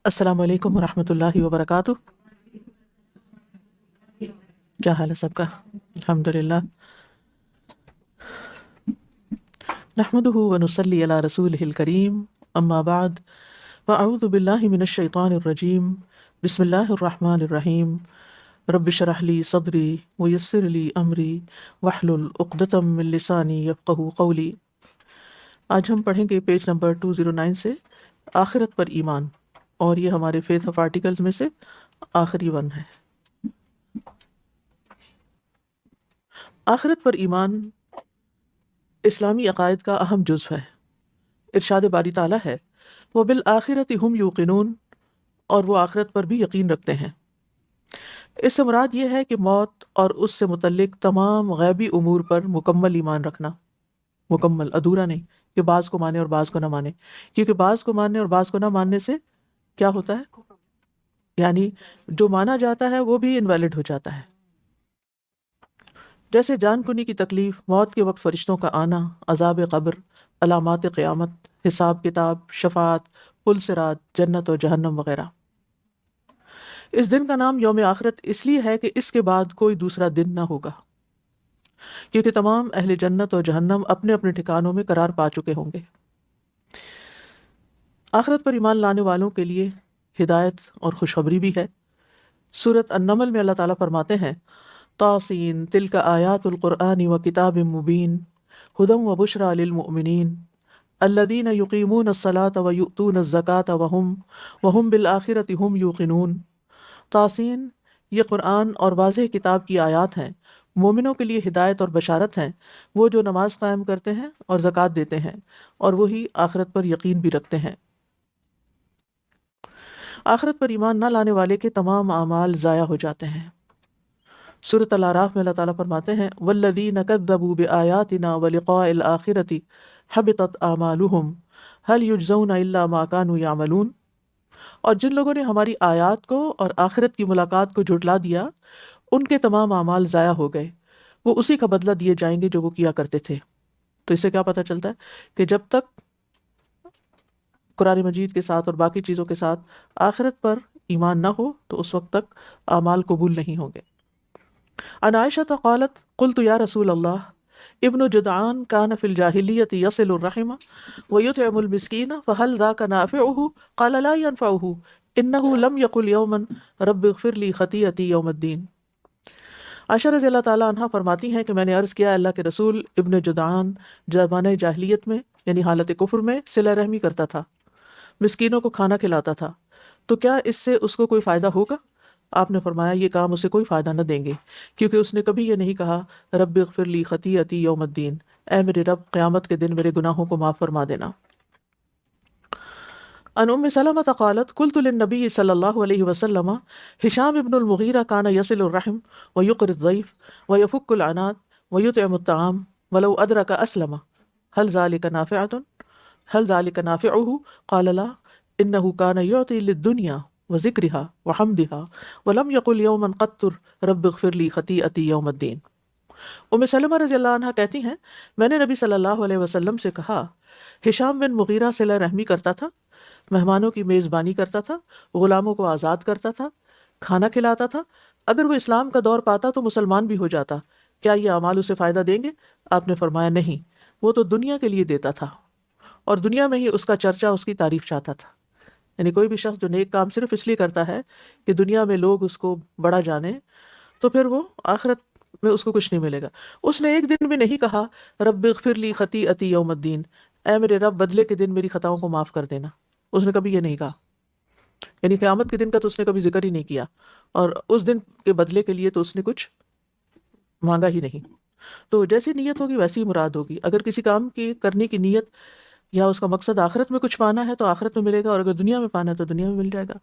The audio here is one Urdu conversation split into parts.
السلام علیکم ورحمۃ اللہ وبرکاتہ. کیا حال ہے سب کا؟ الحمد للہ. نحمده ونصلی علی رسولہ الکریم. اما بعد فاعوذ باللہ من الشیطان الرجیم. بسم اللہ الرحمن الرحیم. رب اشرح لی صدری ویسر لی امری واحلل عقدۃ من لسانی یفقہوا قولی. آج ہم پڑھیں گے پیج نمبر 209 سے آخرت پر ایمان، اور یہ ہمارے فیتھ آف آرٹیکلز میں سے آخری ون ہے. آخرت پر ایمان اسلامی عقائد کا اہم جزو ہے. ارشاد باری تعالیٰ ہے وَبِالْآخِرَةِ هُمْ يُوقِنُونَ، اور وہ آخرت پر بھی یقین رکھتے ہیں. اس سے مراد یہ ہے کہ موت اور اس سے متعلق تمام غیبی امور پر مکمل ایمان رکھنا. مکمل، ادھورا نہیں کہ بعض کو مانے اور بعض کو نہ مانے، کیونکہ بعض کو ماننے اور بعض کو نہ ماننے سے کیا ہوتا ہے، یعنی جو مانا جاتا ہے وہ بھی انویلڈ ہو جاتا ہے. جیسے جان کنی کی تکلیف، موت کے وقت فرشتوں کا آنا، عذاب قبر، علامات قیامت، حساب کتاب، شفاعت، پل صراط، جنت و جہنم وغیرہ. اس دن کا نام یوم آخرت اس لیے ہے کہ اس کے بعد کوئی دوسرا دن نہ ہوگا، کیونکہ تمام اہل جنت و جہنم اپنے اپنے ٹھکانوں میں قرار پا چکے ہوں گے. آخرت پر ایمان لانے والوں کے لیے ہدایت اور خوشخبری بھی ہے. سورۃ النمل میں اللہ تعالیٰ فرماتے ہیں طاسین تلک آیات القرآن و کتاب مبین ہدی و بشریٰ للمؤمنین الذین یقیمون الصلاۃ و یؤتون الزکاۃ وہم بالآخرۃ ہم یوقنون. طاسین، یہ قرآن اور واضح کتاب کی آیات ہیں، مومنوں کے لیے ہدایت اور بشارت ہیں، وہ جو نماز قائم کرتے ہیں اور زکوٰۃ دیتے ہیں اور وہی آخرت پر یقین بھی رکھتے ہیں. آخرت پر ایمان نہ لانے والے کے تمام اعمال ضائع ہو جاتے ہیں. سورۃ الاعراف میں اللہ تعالیٰ فرماتے ہیں والذین کذبوا بآیاتنا ولقاء الآخرۃ حبطت اعمالهم هل یجزون الا ما كانوا یعملون. اور جن لوگوں نے ہماری آیات کو اور آخرت کی ملاقات کو جھٹلا دیا، ان کے تمام اعمال ضائع ہو گئے، وہ اسی کا بدلہ دیے جائیں گے جو وہ کیا کرتے تھے. تو اس سے کیا پتہ چلتا ہے کہ جب تک قرآن مجید کے ساتھ اور باقی چیزوں کے ساتھ آخرت پر ایمان نہ ہو تو اس وقت تک اعمال قبول نہیں ہوں گے. عن عائشہ قالت قلت یا رسول اللہ ابن جدعان كان في الجاهلية يصل الرحم ويطعم المسكين فهل ذاك نافعه قال لا ينفعه انه لم يقل يوما رب اغفر لي خطيئتي يوم الدين. عائشہ رضی اللہ تعالیٰ عنہ فرماتی ہیں کہ میں نے عرض کیا اللہ کے رسول، ابن جدعان زمانہ جاہلیت میں یعنی حالت کفر میں صلہ رحمی کرتا تھا، مسکینوں کو کھانا کھلاتا تھا، تو کیا اس سے اس کو کوئی فائدہ ہوگا؟ آپ نے فرمایا یہ کام اسے کوئی فائدہ نہ دیں گے، کیونکہ اس نے کبھی یہ نہیں کہا رب اغفر لی خطیئتی یوم الدین، اے میرے رب قیامت کے دن میرے گناہوں کو معاف فرما دینا. ان ام سلمہ قالت قلت للنبی صلی اللہ علیہ وسلم ہشام ابن المغیرہ کان یصل الرحم ویقر الضیف ویفک العنات ویطعم الطعام ولو ادرک اسلم هل ذلك نافعه قال لا انه كان يعطي للدنيا وذکرها وحمدها ولم يقل يوما قط رب اغفر لي خطیئتی یوم الدین. ام سلمہ رضی اللہ عنہ کہتی ہیں میں نے نبی صلی اللہ علیہ وسلم سے کہا ہشام بن مغیرہ صلہ رحمی کرتا تھا، مہمانوں کی میزبانی کرتا تھا، غلاموں کو آزاد کرتا تھا، کھانا کھلاتا تھا، اگر وہ اسلام کا دور پاتا تو مسلمان بھی ہو جاتا، کیا یہ اعمال اسے فائدہ دیں گے؟ آپ نے فرمایا نہیں، وہ تو دنیا کے لیے دیتا تھا اور دنیا میں ہی اس کا چرچا، اس کی تعریف چاہتا تھا. یعنی کوئی بھی شخص جو نیک کام صرف اس لیے کرتا ہے کہ دنیا میں لوگ اس کو بڑا جانیں، تو پھر وہ آخرت میں اس کو کچھ نہیں ملے گا. اس نے ایک دن بھی نہیں کہا رب اغفر لی خطیئتی یوم الدین، اے میرے رب بدلے کے دن میری خطاؤں کو معاف کر دینا. اس نے کبھی یہ نہیں کہا، یعنی قیامت کے دن کا تو اس نے کبھی ذکر ہی نہیں کیا، اور اس دن کے بدلے کے لیے تو اس نے کچھ مانگا ہی نہیں. تو جیسی نیت ہوگی ویسی ہی مراد ہوگی. اگر کسی کام کی کرنے کی نیت یا اس کا مقصد آخرت میں کچھ پانا ہے تو آخرت میں ملے گا، اور اگر دنیا میں پانا ہے تو دنیا میں مل جائے گا.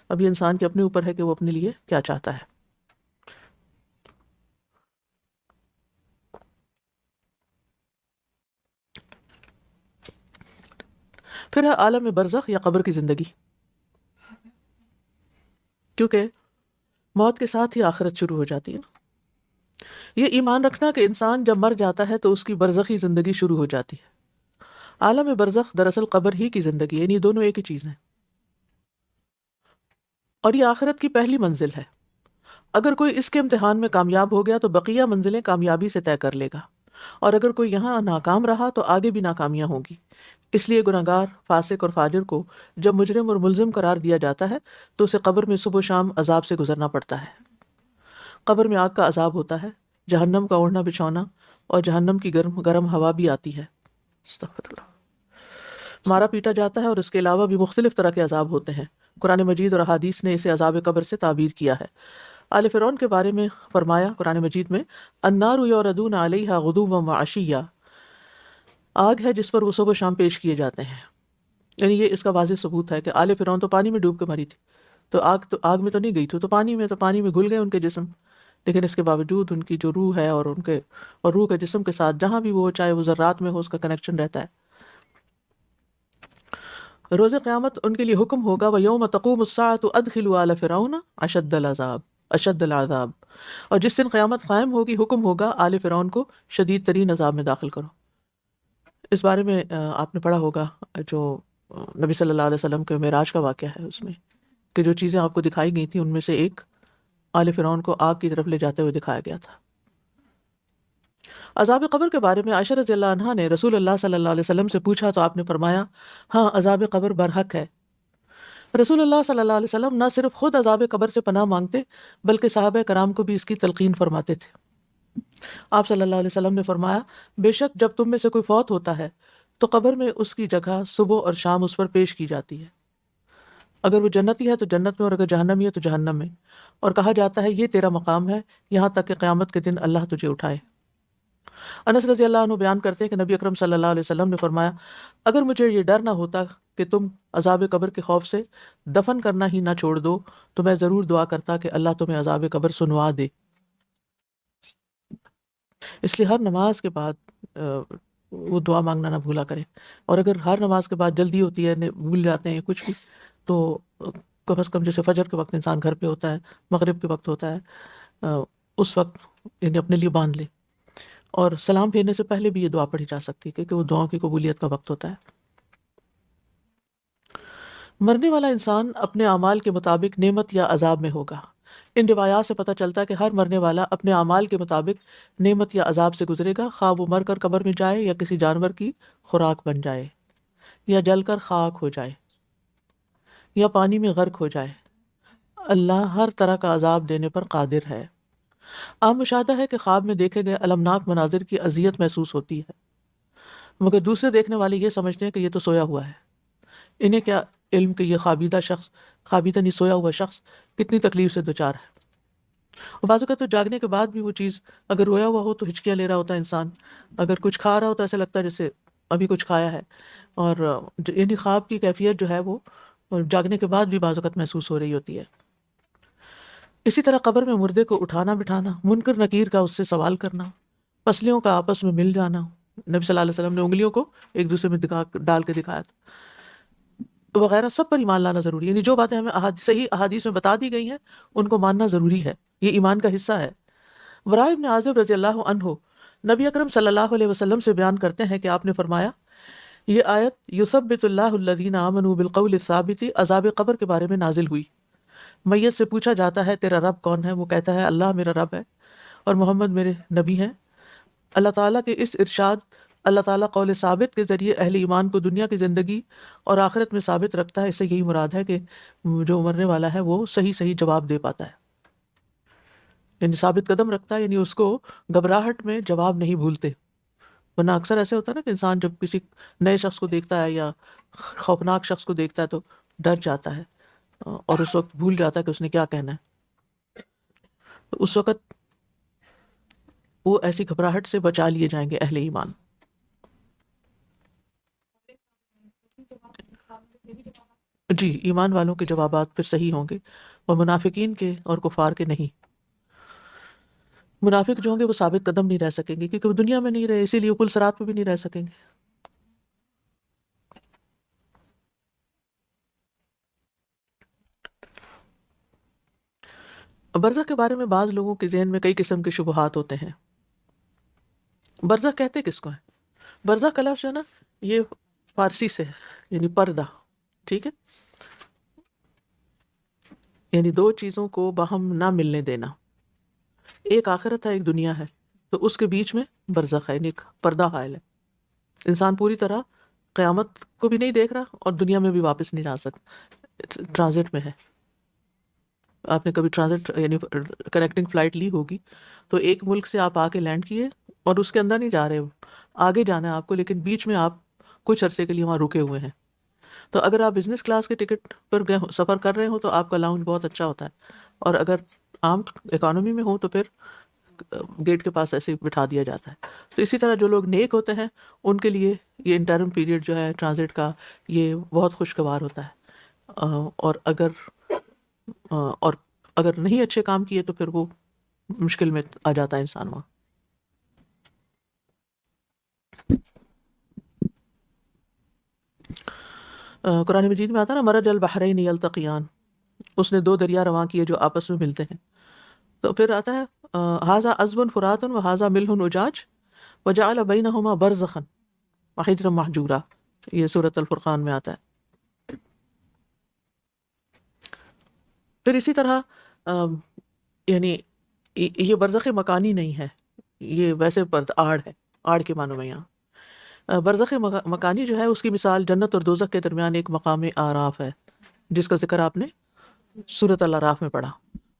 اب یہ انسان کے اپنے اوپر ہے کہ وہ اپنے لیے کیا چاہتا ہے. پھر ہے عالم برزخ یا قبر کی زندگی، کیونکہ موت کے ساتھ ہی آخرت شروع ہو جاتی ہے. یہ ایمان رکھنا کہ انسان جب مر جاتا ہے تو اس کی برزخی زندگی شروع ہو جاتی ہے. عالم برزخ دراصل قبر ہی کی زندگی ہے، یعنی دونوں ایک ہی چیز ہیں. اور یہ آخرت کی پہلی منزل ہے. اگر کوئی اس کے امتحان میں کامیاب ہو گیا تو بقیہ منزلیں کامیابی سے طے کر لے گا، اور اگر کوئی یہاں ناکام رہا تو آگے بھی ناکامیاں ہوں گی. اس لیے گناہگار، فاسق اور فاجر کو جب مجرم اور ملزم قرار دیا جاتا ہے تو اسے قبر میں صبح و شام عذاب سے گزرنا پڑتا ہے. قبر میں آگ کا عذاب ہوتا ہے، جہنم کا اوڑھنا بچھونا، اور جہنم کی گرم گرم ہوا بھی آتی ہے. استغفر اللہ. مارا پیٹا جاتا ہے، اور اس کے علاوہ بھی مختلف طرح کے عذاب ہوتے ہیں. قرآن مجید اور احادیث نے اسے عذاب قبر سے تعبیر کیا ہے. آل فرعون کے بارے میں فرمایا قرآن مجید میں، النار یعرضون علیہا غدوا وعشیا، آگ ہے جس پر وہ صبح و شام پیش کیے جاتے ہیں. یعنی یہ اس کا واضح ثبوت ہے کہ آل فرعون تو پانی میں ڈوب کے مری تھی، تو آگ میں تو نہیں گئی تھی، تو پانی میں گھل گئے ان کے جسم. لیکن اس کے باوجود ان کی جو روح ہے اور روح کے جسم کے ساتھ جہاں بھی وہ، چاہے وہ ذرات میں ہو، اس کا کنیکشن رہتا ہے. روز قیامت ان کے لیے حکم ہوگا، وَيَوْمَ تَقُومُ السَّاعَةُ أَدْخِلُوا آلَ فِرْعَوْنَ أَشَدَّ الْعَذَابِ. اور جس دن قیامت قائم ہوگی، حکم ہوگا آل فرعون کو شدید ترین عذاب میں داخل کرو. اس بارے میں آپ نے پڑھا ہوگا، جو نبی صلی اللہ علیہ وسلم کے معراج کا واقعہ ہے، اس میں کہ جو چیزیں آپ کو دکھائی گئی تھیں ان میں سے ایک آل فرعون کو آگ کی طرف لے جاتے ہوئے دکھایا گیا تھا. عذاب قبر کے بارے میں عائشہ رضی اللہ عنہا نے رسول اللہ صلی اللہ علیہ وسلم سے پوچھا تو آپ نے فرمایا، ہاں عذاب قبر برحق ہے. رسول اللہ صلی اللہ علیہ وسلم نہ صرف خود عذاب قبر سے پناہ مانگتے بلکہ صحابہ کرام کو بھی اس کی تلقین فرماتے تھے. آپ صلی اللہ علیہ وسلم نے فرمایا، بے شک جب تم میں سے کوئی فوت ہوتا ہے تو قبر میں اس کی جگہ صبح اور شام اس پر پیش کی جاتی ہے. اگر وہ جنتی ہے تو جنت میں، اور اگر جہنمی ہے تو جہنم میں، اور کہا جاتا ہے یہ تیرا مقام ہے یہاں تک کہ قیامت کے دن اللہ تجھے اٹھائے. انس رضی اللہ عنہ بیان کرتے ہیں کہ نبی اکرم صلی اللہ علیہ وسلم نے فرمایا، اگر مجھے یہ ڈر نہ ہوتا کہ تم عذاب قبر کے خوف سے دفن کرنا ہی نہ چھوڑ دو تو میں ضرور دعا کرتا کہ اللہ تمہیں عذاب قبر سنوا دے. اس لیے ہر نماز کے بعد وہ دعا مانگنا نہ بھولا کرے. اور اگر ہر نماز کے بعد جلدی ہوتی ہے، بھول جاتے ہیں کچھ بھی، تو کم از کم جیسے فجر کے وقت انسان گھر پہ ہوتا ہے، مغرب کے وقت ہوتا ہے، اس وقت یعنی اپنے لیے باندھ لے. اور سلام پھیرنے سے پہلے بھی یہ دعا پڑھی جا سکتی ہے کیونکہ وہ دعاؤں کی قبولیت کا وقت ہوتا ہے. مرنے والا انسان اپنے اعمال کے مطابق نعمت یا عذاب میں ہوگا. ان روایات سے پتہ چلتا ہے کہ ہر مرنے والا اپنے اعمال کے مطابق نعمت یا عذاب سے گزرے گا، خواہ وہ مر کر قبر میں جائے یا کسی جانور کی خوراک بن جائے، یا جل کر خاک ہو جائے، یا پانی میں غرق ہو جائے. اللہ ہر طرح کا عذاب دینے پر قادر ہے. عام مشاہدہ ہے کہ خواب میں دیکھے گئے المناک مناظر کی اذیت محسوس ہوتی ہے، مگر دوسرے دیکھنے والے یہ سمجھتے ہیں کہ یہ تو سویا ہوا ہے. انہیں کیا علم کہ یہ خوابیدہ نہیں سویا ہوا شخص کتنی تکلیف سے دوچار ہے. اور بعض اوقات تو جاگنے کے بعد بھی وہ چیز، اگر رویا ہوا ہو تو ہچکیاں لے رہا ہوتا ہے انسان، اگر کچھ کھا رہا ہو تو ایسا لگتا ہے جیسے ابھی کچھ کھایا ہے. اور یعنی خواب کی کیفیت جو ہے وہ جاگنے کے بعد بھی بعض اوقات محسوس ہو رہی ہوتی ہے. اسی طرح قبر میں مردے کو اٹھانا بٹھانا، منکر نکیر کا اس سے سوال کرنا، پسلیوں کا آپس میں مل جانا. نبی صلی اللہ علیہ وسلم نے انگلیوں کو ایک دوسرے میں ڈال کے دکھایا تھا، وغیرہ سب پر ایمان لانا ضروری ہے. یعنی جو باتیں ہمیں صحیح احادیث میں بتا دی گئی ہیں ان کو ماننا ضروری ہے، یہ ایمان کا حصہ ہے. براء ابن عازب رضی اللہ عنہ نبی اکرم صلی اللہ علیہ وسلم سے بیان کرتے ہیں کہ آپ نے فرمایا، یہ آیت یثبت اللہ الذین آمنوا بالقول الثابت عذاب قبر کے بارے میں نازل ہوئی. میت سے پوچھا جاتا ہے تیرا رب کون ہے؟ وہ کہتا ہے اللہ میرا رب ہے اور محمد میرے نبی ہیں. اللہ تعالیٰ کے اس ارشاد، اللہ تعالیٰ قول ثابت کے ذریعے اہل ایمان کو دنیا کی زندگی اور آخرت میں ثابت رکھتا ہے. اس سے یہی مراد ہے کہ جو مرنے والا ہے وہ صحیح جواب دے پاتا ہے، یعنی ثابت قدم رکھتا ہے، یعنی اس کو گھبراہٹ میں جواب نہیں بھولتے. ورنہ اکثر ایسے ہوتا ہے نا کہ انسان جب کسی نئے شخص کو دیکھتا ہے یا خوفناک شخص کو دیکھتا ہے تو ڈر جاتا ہے اور اس وقت بھول جاتا ہے کہ اس نے کیا کہنا ہے. تو اس وقت وہ ایسی گھبراہٹ سے بچا لیے جائیں گے اہل ایمان. جی، ایمان والوں کے جوابات پھر صحیح ہوں گے اور منافقین کے اور کفار کے نہیں. منافق جو ہوں گے وہ ثابت قدم نہیں رہ سکیں گے کیونکہ وہ دنیا میں نہیں رہے، اسی لیے وہ پل صراط پہ بھی نہیں رہ سکیں گے. برزخ کے بارے میں بعض لوگوں کے ذہن میں کئی قسم کے شبہات ہوتے ہیں. برزخ کہتے کس کو ہے؟ برزخ کا لفظ جو ہے نا، یہ فارسی سے ہے، یعنی پردہ. ٹھیک ہے، یعنی دو چیزوں کو باہم نہ ملنے دینا، ایک آخرت ہے ایک دنیا ہے، تو اس کے بیچ میں برزخ ہے، یعنی ایک پردہ حائل ہے، انسان پوری طرح قیامت کو بھی نہیں دیکھ رہا اور دنیا میں بھی واپس نہیں جا سکتا، ٹرانزٹ میں ہے۔ آپ نے کبھی ٹرانزٹ یعنی کنیکٹنگ فلائٹ لی ہوگی، تو ایک ملک سے آپ آ کے لینڈ کیے اور اس کے اندر نہیں جا رہے ہو، آگے جانا ہے آپ کو، لیکن بیچ میں آپ کچھ عرصے کے لیے وہاں رکے ہوئے ہیں۔ تو اگر آپ بزنس کلاس کے ٹکٹ پر سفر کر رہے ہو تو آپ کا لاؤنج بہت اچھا ہوتا ہے، اور اگر عام اکانومی میں ہو تو پھر گیٹ کے پاس ایسے ہی بٹھا دیا جاتا ہے۔ تو اسی طرح جو لوگ نیک ہوتے ہیں ان کے لیے یہ انٹرم پیریڈ جو ہے ٹرانزٹ کا، یہ بہت خوشگوار ہوتا ہے، اور اگر نہیں اچھے کام کیے تو پھر وہ مشکل میں آ جاتا ہے انسان وہاں۔ قرآن مجید میں آتا ہے نا، مرج البحرین یلتقیان، اس نے دو دریا رواں کیے جو آپس میں ملتے ہیں۔ تو پھر آتا ہے ھذا عذب فرات وھذا ملح اجاج وجعل بینہما برزخا وحجرا محجورا، یہ سورۃ الفرقان میں آتا ہے۔ پھر اسی طرح یعنی یہ برزخ مکانی نہیں ہے، یہ ویسے آڑ ہے، آڑ کے معنوں میں یہاں برزخ مکانی جو ہے اس کی مثال جنت اور دوزخ کے درمیان ایک مقام آراف ہے، جس کا ذکر آپ نے سورۃ الاعراف میں پڑھا۔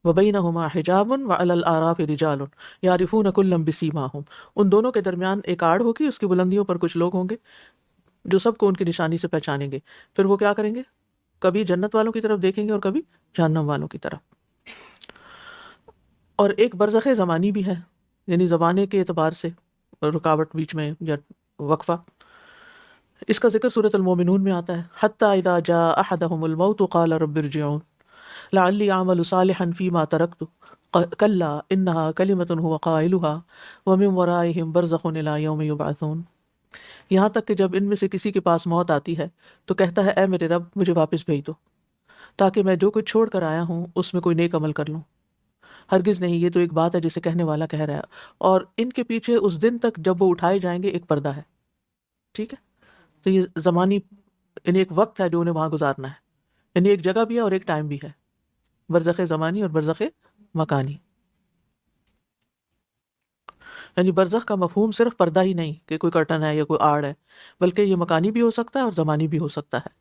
وبینہما حجاب وعلی الاعراف رجال یعرفون کلا بسیماہم، ان دونوں کے درمیان ایک آڑ ہوگی، اس کی بلندیوں پر کچھ لوگ ہوں گے جو سب کو ان کی نشانی سے پہچانیں گے۔ پھر وہ کیا کریں گے؟ کبھی جنت والوں کی طرف دیکھیں گے اور کبھی جہنم والوں کی طرف۔ اور ایک برزخ زمانی بھی ہے، یعنی زمانے کے اعتبار سے رکاوٹ بیچ میں یا وقفہ، اس کا ذکر سورۃ المومنون میں آتا ہے۔ حتی اذا جاء احدهم الموت قال رب ارجعون لعلی اعمل صالحا فیما ترکت کلا انها کلمۃ هو قائلها ومن ورائهم برزخ الى یوم یبعثون، یہاں تک کہ جب ان میں سے کسی کے پاس موت آتی ہے تو کہتا ہے اے میرے رب مجھے واپس بھیج دو تاکہ میں جو کچھ چھوڑ کر آیا ہوں اس میں کوئی نیک عمل کر لوں۔ ہرگز نہیں، یہ تو ایک بات ہے جسے کہنے والا کہہ رہا ہے، اور ان کے پیچھے اس دن تک جب وہ اٹھائے جائیں گے ایک پردہ ہے۔ ٹھیک ہے، تو یہ زمانی یعنی ایک وقت ہے جو انہیں وہاں گزارنا ہے، یعنی ایک جگہ بھی ہے اور ایک ٹائم بھی ہے، برزخ زمانی اور برزخ مکانی۔ یعنی برزخ کا مفہوم صرف پردہ ہی نہیں کہ کوئی کرٹن ہے یا کوئی آڑ ہے، بلکہ یہ مکانی بھی ہو سکتا ہے اور زمانی بھی ہو سکتا ہے۔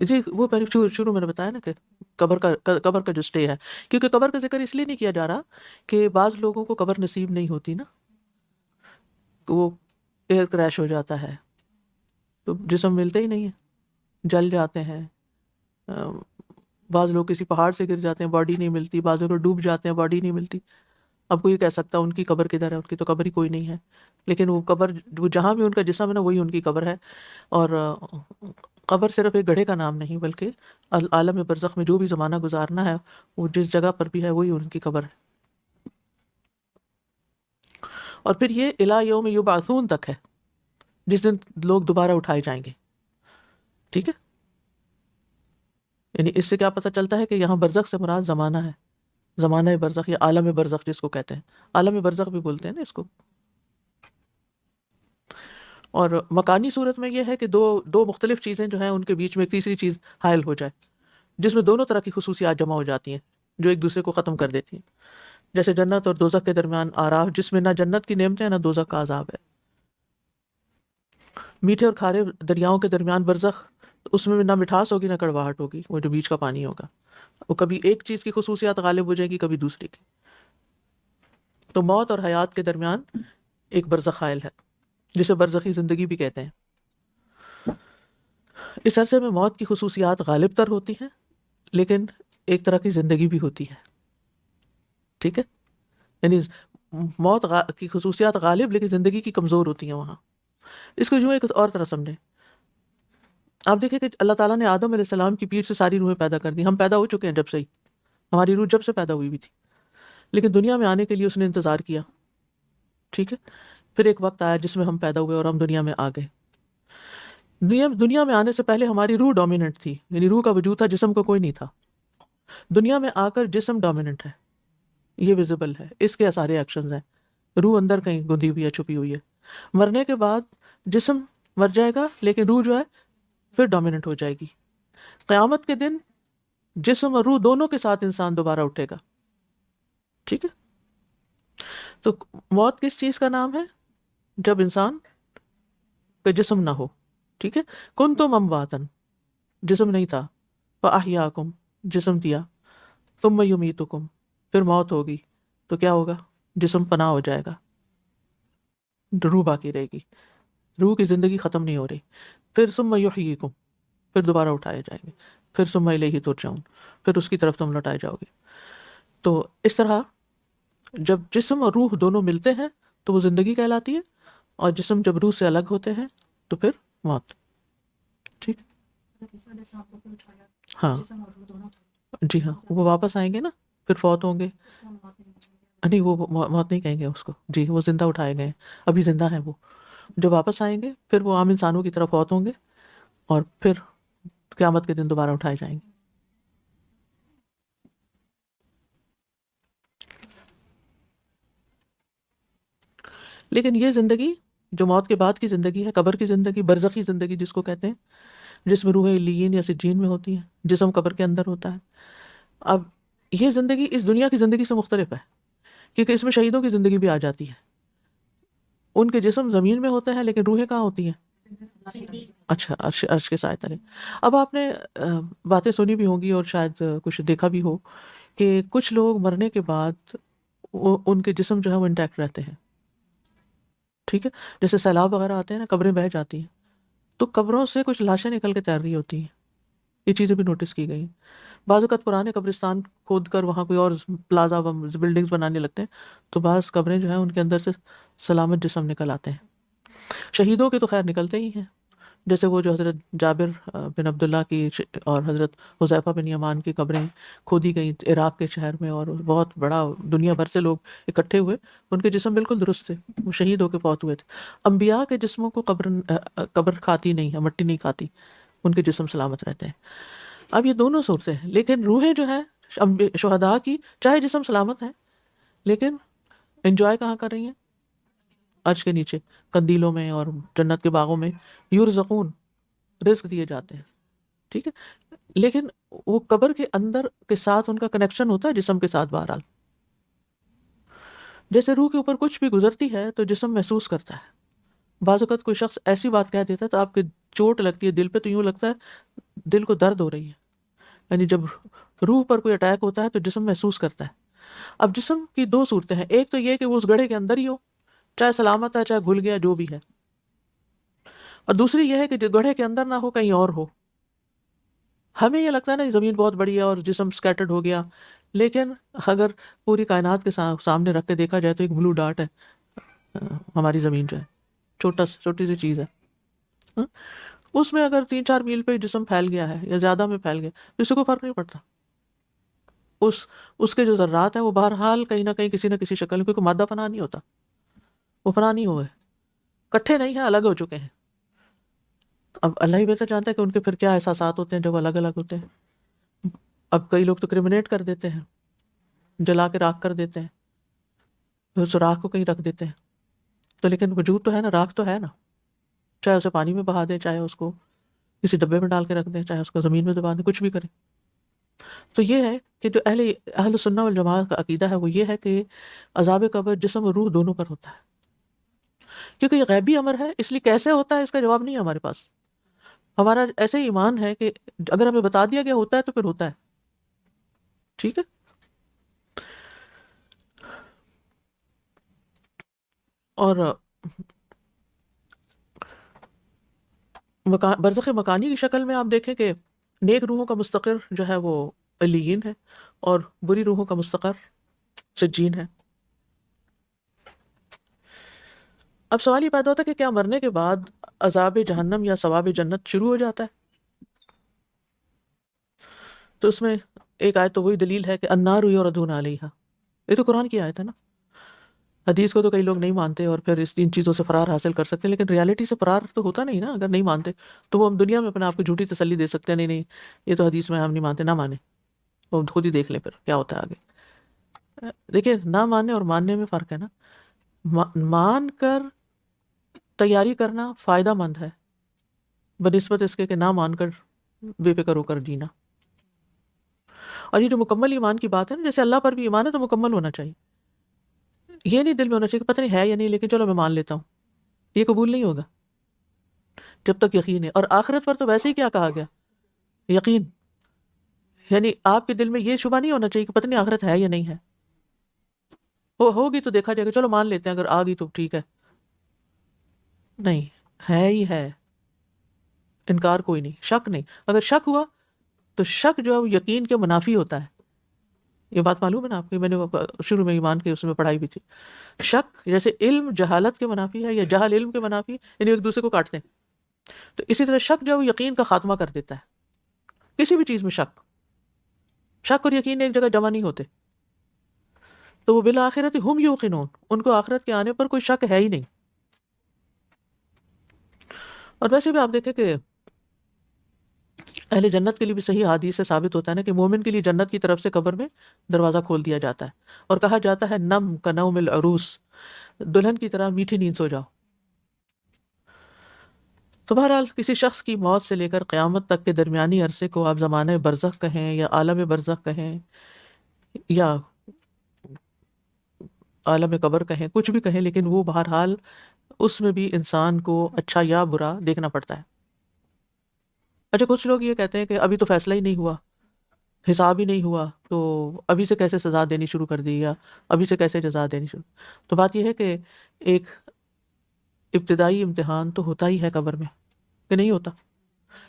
جی وہ پہلے شروع میں نے بتایا نا کہ قبر کا جو سٹے ہے، کیونکہ قبر کا ذکر اس لیے نہیں کیا جا رہا کہ بعض لوگوں کو قبر نصیب نہیں ہوتی نا، وہ ایئر کریش ہو جاتا ہے تو جسم ملتے ہی نہیں ہے، جل جاتے ہیں، بعض لوگ کسی پہاڑ سے گر جاتے ہیں باڈی نہیں ملتی، بعض لوگ ڈوب جاتے ہیں باڈی نہیں ملتی۔ اب کوئی کہہ سکتا ہے ان کی قبر کدھر ہے، ان کی تو قبر ہی کوئی نہیں ہے، لیکن وہ قبر وہ جہاں بھی ان کا جسم ہے نا وہی ان کی قبر ہے۔ اور قبر صرف ایک گڑھے کا نام نہیں بلکہ عالم برزخ میں جو بھی زمانہ گزارنا ہے وہ جس جگہ پر بھی ہے وہی ان کی قبر ہے۔ اور پھر یہ الی یوم یبعثون تک ہے، جس دن لوگ دوبارہ اٹھائے جائیں گے۔ ٹھیک ہے، یعنی اس سے کیا پتہ چلتا ہے کہ یہاں برزخ سے مراد زمانہ ہے، زمانہ برزخ یا عالم برزخ جس کو کہتے ہیں، عالم برزخ بھی بولتے ہیں نا اس کو۔ اور مکانی صورت میں یہ ہے کہ دو مختلف چیزیں جو ہیں ان کے بیچ میں ایک تیسری چیز حائل ہو جائے، جس میں دونوں طرح کی خصوصیات جمع ہو جاتی ہیں جو ایک دوسرے کو ختم کر دیتی ہیں، جیسے جنت اور دوزخ کے درمیان آراف، جس میں نہ جنت کی نعمتیں نہ دوزخ کا عذاب ہے۔ میٹھے اور کھارے دریاؤں کے درمیان برزخ، اس میں نہ مٹھاس ہوگی نہ کڑواہٹ ہوگی، وہ جو بیچ کا پانی ہوگا وہ کبھی ایک چیز کی خصوصیات غالب ہو جائے گی کبھی دوسری کی۔ تو موت اور حیات کے درمیان ایک برزخ حائل ہے جسے برزخی زندگی بھی کہتے ہیں۔ اس عرصے میں موت کی خصوصیات غالب تر ہوتی ہیں لیکن ایک طرح کی زندگی بھی ہوتی ہے۔ ٹھیک ہے، یعنی موت کی خصوصیات غالب لیکن زندگی کی کمزور ہوتی ہیں وہاں۔ اس کو جو ایک اور طرح سمجھیں، آپ دیکھیں کہ اللہ تعالیٰ نے آدم علیہ السلام کی پیٹھ سے ساری روحیں پیدا کر دی، ہم پیدا ہو چکے ہیں جب سے ہی، ہماری روح جب سے پیدا ہوئی بھی تھی، لیکن دنیا میں آنے کے لیے اس نے انتظار کیا۔ ٹھیک ہے، پھر ایک وقت آیا جس میں ہم پیدا ہوئے اور ہم دنیا میں آ گئے۔ دنیا میں آنے سے پہلے ہماری روح ڈومیننٹ تھی، یعنی روح کا وجود تھا، جسم کا کوئی نہیں تھا۔ دنیا میں آ کر جسم ڈومیننٹ ہے، یہ ویزیبل ہے، اس کے سارے ایکشنز ہیں، روح اندر کہیں گندی ہوئی ہے، چھپی ہوئی ہے۔ مرنے کے بعد جسم مر جائے گا لیکن روح جو ہے پھر ڈومیننٹ ہو جائے گی۔ قیامت کے دن جسم اور روح دونوں کے ساتھ انسان دوبارہ اٹھے گا. ٹھیک ہے. تو موت کس چیز کا نام ہے؟ جب انسان کا جسم نہ ہو. ٹھیک ہے. کنتم امواتن، جسم نہیں تھا، فاحیاکم، جسم دیا، ثم یمیتکم، پھر موت ہوگی تو کیا ہوگا؟ جسم پناہ ہو جائے گا، روح باقی رہے گی، روح کی زندگی ختم نہیں ہو رہی. پھر ثم یحییکم، پھر دوبارہ اٹھائے جائیں گے، پھر ثم الیہ ترجعون، پھر اس کی طرف تم لوٹائے جاؤ گے. تو اس طرح جب جسم اور روح دونوں ملتے ہیں تو وہ زندگی کہلاتی ہے، اور جسم جب روح سے الگ ہوتے ہیں تو پھر موت. ٹھیک. ہاں جی ہاں، وہ واپس آئیں گے نا، پھر فوت ہوں گے. نہیں، وہ موت نہیں کہیں گے اس کو، جی وہ زندہ اٹھائے گئے ہیں، ابھی زندہ ہیں وہ. جو واپس آئیں گے پھر وہ عام انسانوں کی طرف فوت ہوں گے، اور پھر قیامت کے دن دوبارہ اٹھائے جائیں گے. لیکن یہ زندگی جو موت کے بعد کی زندگی ہے، قبر کی زندگی، برزخی زندگی جس کو کہتے ہیں، جس میں روحیں علیین یا سجین میں ہوتی ہیں، جسم قبر کے اندر ہوتا ہے. اب یہ زندگی اس دنیا کی زندگی سے مختلف ہے، کیونکہ اس میں شہیدوں کی زندگی بھی آ جاتی ہے. ان کے جسم زمین میں ہوتے ہیں لیکن روحیں کہاں ہوتی ہیں؟ اچھا، عرش کے سائے تلے. اب آپ نے باتیں سنی بھی ہوں گی اور شاید کچھ دیکھا بھی ہو کہ کچھ لوگ مرنے کے بعد ان کے جسم جو ہے وہ انٹیکٹ رہتے ہیں. ٹھیک ہے. جیسے سیلاب وغیرہ آتے ہیں نا، قبریں بہہ جاتی ہیں، تو قبروں سے کچھ لاشیں نکل کے تیر رہی ہوتی ہیں. یہ چیزیں بھی نوٹس کی گئی ہیں. بعض اوقات پرانے قبرستان کھود کر وہاں کوئی اور پلازا بلڈنگز بنانے لگتے ہیں، تو بعض قبریں جو ہیں ان کے اندر سے سلامت جسم نکل آتے ہیں. شہیدوں کے تو خیر نکلتے ہی ہیں، جیسے وہ جو حضرت جابر بن عبداللہ کی اور حضرت حذیفہ بن یمان کی قبریں کھودی گئیں عراق کے شہر میں، اور بہت بڑا دنیا بھر سے لوگ اکٹھے ہوئے، ان کے جسم بالکل درست تھے، وہ شہید ہو کے فوت ہوئے تھے. انبیاء کے جسموں کو قبر کھاتی نہیں ہے، مٹی نہیں کھاتی، ان کے جسم سلامت رہتے ہیں. اب یہ دونوں صورتیں ہیں، لیکن روحیں جو ہیں شہداء کی، چاہے جسم سلامت ہے لیکن انجوائے کہاں کر رہی ہیں؟ عرش کے نیچے قندیلوں میں اور جنت کے باغوں میں یرزقون، رزق دیے جاتے ہیں. ٹھیک ہے. لیکن وہ قبر کے اندر کے ساتھ ان کا کنیکشن ہوتا ہے جسم کے ساتھ. بہرحال جیسے روح کے اوپر کچھ بھی گزرتی ہے تو جسم محسوس کرتا ہے. بعض اوقات کوئی شخص ایسی بات کہہ دیتا ہے تو آپ کے چوٹ لگتی ہے دل پہ، تو یوں لگتا ہے دل کو درد ہو رہی ہے. یعنی جب روح پر کوئی اٹیک ہوتا ہے تو جسم محسوس کرتا ہے. اب جسم کی دو صورتیں ہیں، ایک تو یہ کہ وہ اس گڑھے کے اندر ہی ہو، چاہے سلامت ہے چاہے گھل گیا جو بھی ہے، اور دوسری یہ ہے کہ جو گڑھے کے اندر نہ ہو، کہیں اور ہو. ہمیں یہ لگتا ہے نا زمین بہت بڑی ہے اور جسم سکیٹرڈ ہو گیا، لیکن اگر پوری کائنات کے سامنے رکھ کے دیکھا جائے تو ایک بلو ڈاٹ ہے ہماری زمین جو ہے، چھوٹی سی چیز ہے. ہاں؟ اس میں اگر 3-4 میل پہ جسم پھیل گیا ہے یا زیادہ میں پھیل گیا تو اس کو فرق نہیں پڑتا. اس کے جو ذرات ہیں وہ بہرحال کہیں نہ کہیں کسی نہ کسی شکل میں، کیونکہ مادہ فنا نہیں ہوتا، وہ فنا نہیں ہوئے، کٹھے نہیں ہیں، الگ ہو چکے ہیں. اب اللہ ہی بہتر جانتا ہے کہ ان کے پھر کیا احساسات ہوتے ہیں جب الگ الگ ہوتے ہیں. اب کئی لوگ تو کرمنیٹ کر دیتے ہیں، جلا کے راکھ کر دیتے ہیں، پھر اس راکھ کو کہیں رکھ دیتے ہیں. تو لیکن وجود تو ہے نا، راکھ تو ہے نا، چاہے اسے پانی میں بہا دیں، چاہے اس کو کسی ڈبے میں ڈال کے رکھ دیں، چاہے اس کو زمین میں دبا دیں، کچھ بھی کریں. تو یہ ہے کہ جو اہل سنہ والجماعت کا عقیدہ ہے وہ یہ ہے کہ عذاب قبر جسم اور روح دونوں پر ہوتا ہے. کیونکہ یہ غیبی امر ہے، اس لیے کیسے ہوتا ہے اس کا جواب نہیں ہے ہمارے پاس. ہمارا ایسے ہی ایمان ہے کہ اگر ہمیں بتا دیا گیا ہوتا ہے تو پھر ہوتا ہے. ٹھیک ہے. اور برزخ مکانی کی شکل میں آپ دیکھیں کہ نیک روحوں کا مستقر جو ہے وہ علیین ہے، اور بری روحوں کا مستقر سجین ہے. اب سوال یہ پیدا ہوتا ہے کہ کیا مرنے کے بعد عذاب جہنم یا ثواب جنت شروع ہو جاتا ہے؟ تو اس میں ایک آیت تو وہی دلیل ہے کہ النار یعرضون علیہا، یہ تو قرآن کی آیت ہے نا. حدیث کو تو کئی لوگ نہیں مانتے اور پھر ان چیزوں سے فرار حاصل کر سکتے ہیں، لیکن ریالٹی سے فرار تو ہوتا نہیں نا. اگر نہیں مانتے تو وہ ہم دنیا میں اپنے آپ کو جھوٹی تسلی دے سکتے ہیں، نہیں نہیں یہ تو حدیث میں ہم نہیں مانتے، نہ مانے، وہ خود ہی دیکھ لیں پھر کیا ہوتا ہے آگے. دیکھیں، نہ ماننے اور ماننے میں فرق ہے نا. مان کر تیاری کرنا فائدہ مند ہے بنسبت اس کے کہ نہ مان کر بے فکر ہو کر جینا. اور یہ جو مکمل ایمان کی بات ہے نا، جیسے اللہ پر بھی ایمان ہے تو مکمل ہونا چاہیے. یہ نہیں دل میں ہونا چاہیے کہ پتہ نہیں ہے یا نہیں لیکن چلو میں مان لیتا ہوں. یہ قبول نہیں ہوگا جب تک یقین ہے. اور آخرت پر تو ویسے ہی کیا کہا گیا؟ یقین. یعنی آپ کے دل میں یہ شبہ نہیں ہونا چاہیے کہ پتہ نہیں آخرت ہے یا نہیں ہے. ہوگی تو دیکھا جائے گا، چلو مان لیتے ہیں، اگر آ گئی تو ٹھیک ہے. نہیں، ہے ہی ہے، انکار کوئی نہیں، شک نہیں. اگر شک ہوا تو شک جو ہے وہ یقین کے منافی ہوتا ہے. یہ بات معلوم ہے نا آپ کو، میں نے شروع میں ایمان کے اس میں پڑھائی بھی تھی. شک جیسے علم جہالت کے منافی ہے یا جہل علم کے منافی، یعنی ایک دوسرے کو کاٹتے ہیں. تو اسی طرح شک جو ہے وہ یقین کا خاتمہ کر دیتا ہے. کسی بھی چیز میں شک اور یقین ایک جگہ جمع نہیں ہوتے. تو وہ بالآخرت ہم یوقنون، ان کو آخرت کے آنے پر کوئی شک ہے ہی نہیں. اور ویسے بھی آپ دیکھیں کہ اہل جنت کے لیے بھی صحیح حدیث سے ثابت ہوتا ہے نا کہ مومن کے لیے جنت کی طرف سے قبر میں دروازہ کھول دیا جاتا ہے اور کہا جاتا ہے نم کا نوم العروس، دلہن کی طرح میٹھی نیند سو جاؤ. تو بہرحال کسی شخص کی موت سے لے کر قیامت تک کے درمیانی عرصے کو آپ زمانہ برزخ کہیں یا عالم برزخ کہیں یا عالم قبر کہیں، کچھ بھی کہیں، لیکن وہ بہرحال اس میں بھی انسان کو اچھا یا برا دیکھنا پڑتا ہے. اچھا، کچھ لوگ یہ کہتے ہیں کہ ابھی تو فیصلہ ہی نہیں ہوا، حساب ہی نہیں ہوا، تو ابھی سے کیسے سزا دینی شروع کر دی یا ابھی سے کیسے جزا دینی شروع. تو بات یہ ہے کہ ایک ابتدائی امتحان تو ہوتا ہی ہے قبر میں، کہ نہیں ہوتا.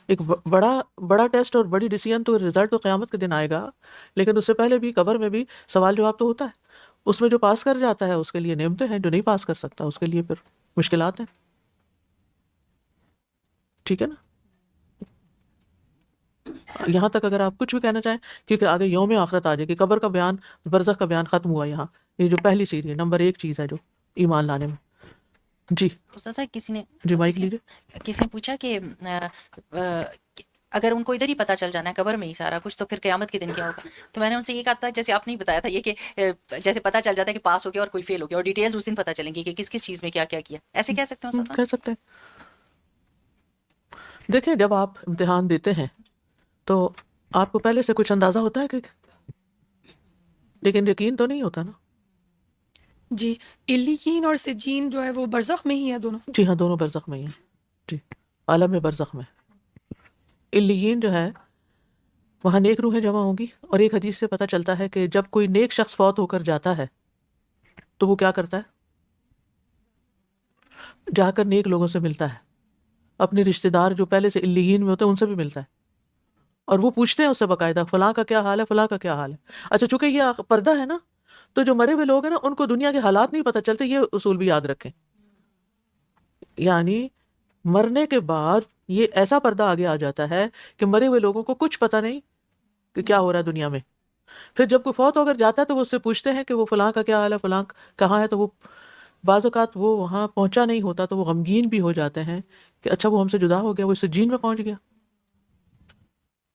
ایک بڑا بڑا ٹیسٹ اور بڑی ڈیسیژن تو رزلٹ تو قیامت کے دن آئے گا، لیکن اس سے پہلے بھی قبر میں بھی سوال جواب تو ہوتا ہے. اس میں جو پاس کر جاتا ہے اس کے لیے نعمتیں ہیں، جو نہیں پاس کر سکتا اس کے لیے پھر مشکلات ہیں. ٹھیک ہے نا. یہاں تک اگر آپ کچھ بھی کہنا چاہیں، کیونکہ آگے یوم آخرت آ جائے گی، قبر کا بیان، برزخ کا بیان ختم ہوا یہاں. یہ جو پہلی سیڑھی ہے، نمبر 1 چیز ہے جو ایمان لانے میں. جی استاد صاحب جی مائک لیجیے. کسی نے پوچھا کہ اگر ان کو ادھر ہی پتہ چل جانا ہے قبر میں ہی سارا کچھ، تو پھر قیامت کے دن کیا ہوگا؟ تو میں نے ان سے یہ کہا تھا، جیسے آپ نے بتایا تھا یہ کہ جیسے پتہ چل جاتا ہے کہ پاس ہو گیا اور کوئی فیل ہو گیا، اور ڈیٹیلز اس دن پتہ چلیں گی کہ کس کس چیز میں کیا کیا کیا. ایسے کہہ سکتے ہیں استاد صاحب؟ کہہ سکتے ہیں. دیکھیں جب آپ امتحان دیتے ہیں تو آپ کو پہلے سے کچھ اندازہ ہوتا ہے کہ، لیکن یقین تو نہیں ہوتا نا. جی، علیین اور سجین جو ہے وہ برزخ میں ہی ہے دونوں. جی ہاں، دونوں برزخ میں ہی ہیں. جی، عالم برزخ میں. علیین جو ہے وہاں نیک روحیں جمع ہوں گی، اور ایک حدیث سے پتہ چلتا ہے کہ جب کوئی نیک شخص فوت ہو کر جاتا ہے تو وہ کیا کرتا ہے؟ جا کر نیک لوگوں سے ملتا ہے، اپنے رشتہ دار جو پہلے سے علیین میں ہوتے ہیں ان سے بھی ملتا ہے، اور وہ پوچھتے ہیں اس سے باقاعدہ فلاں کا کیا حال ہے، فلاں کا کیا حال ہے. اچھا، چونکہ یہ پردہ ہے نا، تو جو مرے ہوئے لوگ ہیں نا ان کو دنیا کے حالات نہیں پتہ چلتے. یہ اصول بھی یاد رکھیں. یعنی مرنے کے بعد یہ ایسا پردہ آگے آ جاتا ہے کہ مرے ہوئے لوگوں کو کچھ پتہ نہیں کہ کیا ہو رہا ہے دنیا میں. پھر جب کوئی فوت ہو کر جاتا ہے تو وہ اس سے پوچھتے ہیں کہ وہ فلاں کا کیا حال ہے، فلاں کہاں ہے. تو وہ بعض اوقات وہ وہاں پہنچا نہیں ہوتا تو وہ غمگین بھی ہو جاتے ہیں کہ اچھا وہ ہم سے جدا ہو گیا، وہ اس سے جین میں پہنچ گیا.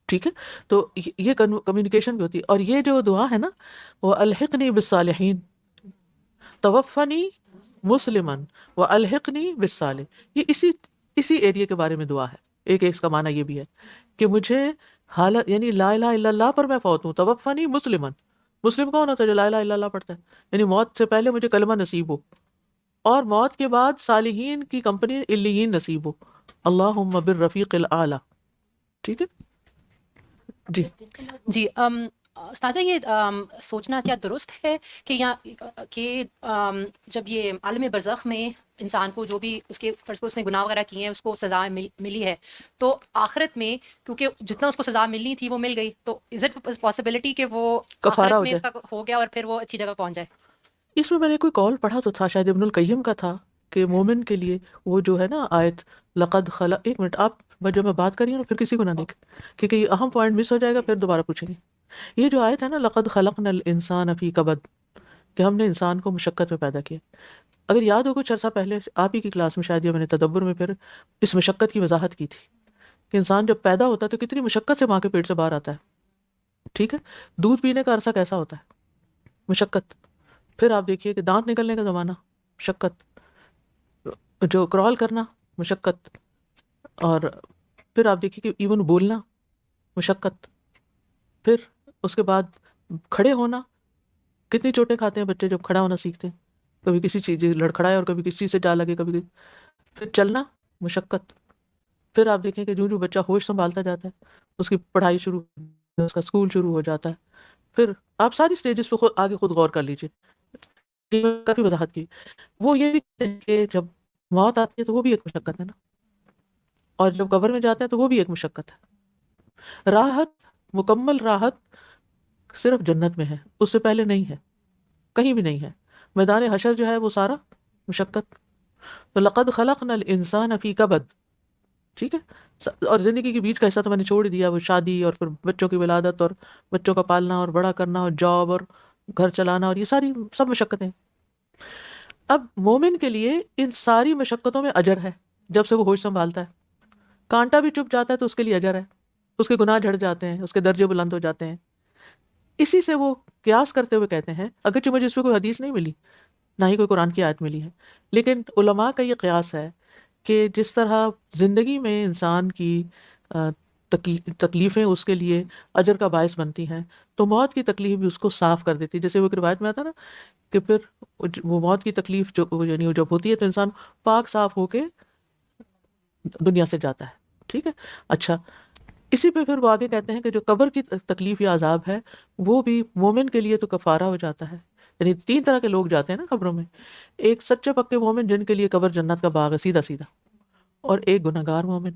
ٹھیک ہے. تو یہ کمیونیکیشن بھی ہوتی ہے. اور یہ جو دعا ہے نا، وہ الحقنی بالصالحین، توفنی مسلمن و الحقنی بالصالح، یہ اسی ایریا کے بارے میں دعا ہے. ایک اس کا معنی یہ بھی ہے کہ مجھے حالت، یعنی لا الہ الا اللہ پر میں فوت ہوں، توفنی مسلمن. مسلم کون ہوتا ہے؟ جو لا الہ الا اللہ پڑھتا ہے. یعنی موت سے پہلے مجھے کلمہ نصیب ہو، اور موت کے بعد صالحین کی کمپنی علیین نصیب ہو. اللہم بالرفیق الاعلی. ٹھیک ہے جی. جی استاذہ، یہ سوچنا کیا درست ہے کہ جب یہ عالم برزخ میں انسان کو جو بھی اس کے فرض کو اس نے گناہ وغیرہ کیے ہیں اس کو سزا ملی ہے، تو آخرت میں کیونکہ جتنا اس کو سزا ملنی تھی وہ مل گئی، تو از اٹ پاسبلٹی کہ وہ کفارہ آخرت ہو میں اس جائے. کا ہو گیا اور پھر وہ اچھی جگہ پہنچ جائے؟ اس میں نے کوئی قول پڑھا تو تھا، شاید ابن القیم کا تھا، کہ مومن کے لیے وہ جو ہے نا آیت لقد خلق، ایک منٹ آپ جب میں بات کر رہی ہوں پھر کسی کو نہ دیکھ، کیونکہ یہ اہم پوائنٹ مس ہو جائے گا، پھر دوبارہ پوچھیں گے. یہ جو آیت ہے نا لقد خلقنا الانسان فی کبد، کہ ہم نے انسان کو مشقت میں پیدا کیا. اگر یاد ہو کچھ عرصہ پہلے آپ ہی کی کلاس میں شاید، یہ میں نے تدبر میں پھر اس مشقت کی وضاحت کی تھی کہ انسان جب پیدا ہوتا ہے تو کتنی مشقت سے ماں کے پیٹ سے باہر آتا ہے. ٹھیک ہے. دودھ پینے کا عرصہ کیسا ہوتا ہے؟ مشقت. پھر آپ دیکھیے کہ دانت نکلنے کا زمانہ، مشقت. جو کرال کرنا، مشقت. اور پھر آپ دیکھیے کہ ایون بولنا، مشقت. پھر اس کے بعد کھڑے ہونا، کتنی چوٹیں کھاتے ہیں بچے جب کھڑا ہونا سیکھتے ہیں، کبھی کسی چیز لڑکھڑائے اور کبھی کسی چیز سے جا لگے، پھر چلنا، مشقت. پھر آپ دیکھیں کہ جو جو بچہ ہوش سنبھالتا جاتا ہے اس کی پڑھائی شروع، اس کا اسکول شروع ہو جاتا ہے. پھر آپ ساری سٹیجز پہ آگے خود غور کر لیجئے، یہ میں کافی وضاحت کی. وہ یہ بھی کہتے ہیں کہ جب موت آتی ہے تو وہ بھی ایک مشقت ہے نا، اور جب قبر میں جاتے ہیں تو وہ بھی ایک مشقت ہے. راحت، مکمل راحت صرف جنت میں ہے، اس سے پہلے نہیں ہے، کہیں بھی نہیں ہے. میدان حشر جو ہے وہ سارا مشقت. تو لقد خلقنا الانسان فی کبد، ٹھیک ہے. اور زندگی کے بیچ کا حصہ تو میں نے چھوڑ ہی دیا، وہ شادی اور پھر بچوں کی ولادت اور بچوں کا پالنا اور بڑا کرنا اور جاب اور گھر چلانا، اور یہ ساری سب مشقتیں. اب مومن کے لیے ان ساری مشقتوں میں اجر ہے جب سے وہ ہوش سنبھالتا ہے. کانٹا بھی چپ جاتا ہے تو اس کے لیے اجر ہے، اس کے گناہ جھڑ جاتے ہیں، اس کے درجے بلند ہو جاتے ہیں. اسی سے وہ قیاس کرتے ہوئے کہتے ہیں، اگرچہ مجھے اس پہ کوئی حدیث نہیں ملی، نہ ہی کوئی قرآن کی آیت ملی ہے، لیکن علماء کا یہ قیاس ہے کہ جس طرح زندگی میں انسان کی تکلیفیں اس کے لیے اجر کا باعث بنتی ہیں، تو موت کی تکلیف بھی اس کو صاف کر دیتی ہے. جیسے وہ ایک روایت میں آتا نا کہ پھر وہ موت کی تکلیف جو یعنی وہ جب ہوتی ہے تو انسان پاک صاف ہو کے دنیا سے جاتا ہے. ٹھیک ہے. اچھا، اسی پہ پھر وہ آگے کہتے ہیں کہ جو قبر کی تکلیف یا عذاب ہے وہ بھی مومن کے لیے تو کفارہ ہو جاتا ہے. یعنی 3 طرح کے لوگ جاتے ہیں نا قبروں میں، ایک سچے پکے مومن جن کے لیے قبر جنت کا باغ ہے سیدھا سیدھا، اور ایک گناہگار مومن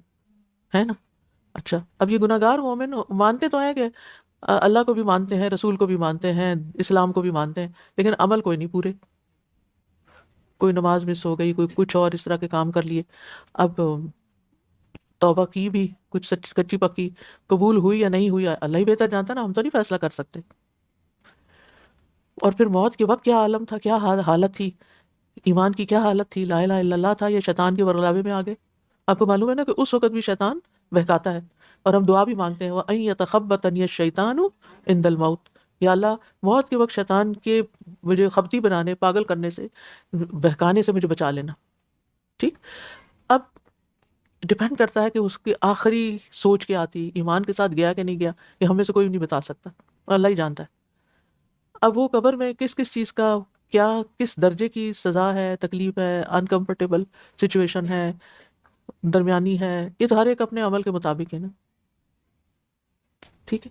ہے نا. اچھا، اب یہ گناہگار مومن مانتے تو ہیں کہ اللہ کو بھی مانتے ہیں، رسول کو بھی مانتے ہیں، اسلام کو بھی مانتے ہیں، لیکن عمل کوئی نہیں پورے. کوئی نماز مس ہو گئی، کوئی کچھ اور اس طرح کے کام کر لیے. اب توبہ کی بھی کچھ کچی پکی، قبول ہوئی یا نہیں ہوئی اللہ ہی بہتر جانتا نا، ہم تو نہیں فیصلہ کر سکتے. اور پھر موت کے وقت کیا عالم تھا، کیا حالت تھی، ایمان کی کیا حالت تھی، لا الہ الا اللہ تھا یا شیطان کے ورغلاوے میں آگے. آپ کو معلوم ہے نا کہ اس وقت بھی شیطان بہکاتا ہے، اور ہم دعا بھی مانگتے ہیں وَأَن يَتَخَبَّطَنِيَ الشَّيْطَانُ عِنْدَ الْمَوْتِ، یا اللہ موت کے وقت شیطان کے مجھے خبتی بنانے، پاگل کرنے سے، بہکانے سے مجھے بچا لینا. ٹھیک. اب ڈیپینڈ کرتا ہے کہ اس کی آخری سوچ کیا آتی، ایمان کے ساتھ گیا کہ نہیں گیا، یہ ہمیں سے کوئی نہیں بتا سکتا، اللہ ہی جانتا ہے. اب وہ قبر میں کس کس چیز کا کیا، کس درجے کی سزا ہے، تکلیف ہے، انکمفرٹیبل سچویشن ہے، درمیانی ہے، یہ تو ہر ایک اپنے عمل کے مطابق ہے نا. ٹھیک ہے.